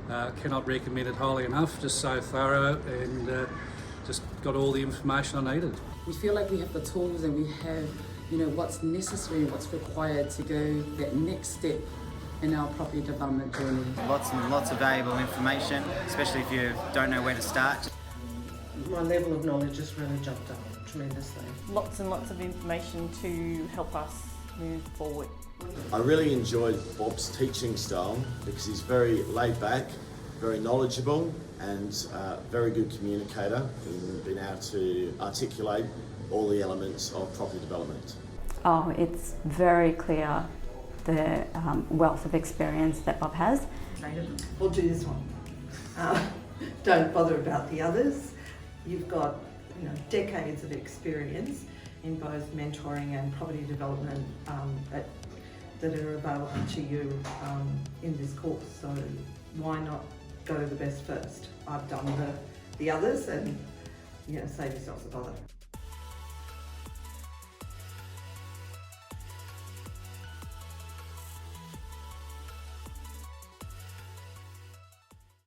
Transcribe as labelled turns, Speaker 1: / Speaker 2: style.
Speaker 1: Cannot recommend it highly enough. Just so thorough and just got all the information I needed.
Speaker 2: We feel like we have the tools and we have, what's necessary and what's required to go that next step in our property development journey.
Speaker 3: Lots and lots of valuable information, especially if you don't know where to start.
Speaker 4: My level of knowledge has really jumped up tremendously.
Speaker 5: Lots and lots of information to help us move forward.
Speaker 6: I really enjoyed Bob's teaching style because he's very laid back, very knowledgeable and very good communicator in being able to articulate all the elements of property development.
Speaker 7: Oh, it's very clear the wealth of experience that Bob has.
Speaker 8: We'll do this one. Don't bother about the others. You've got decades of experience in both mentoring and property development that are available to you in this course. So why not go to the best first? I've done the others and save yourselves a bother.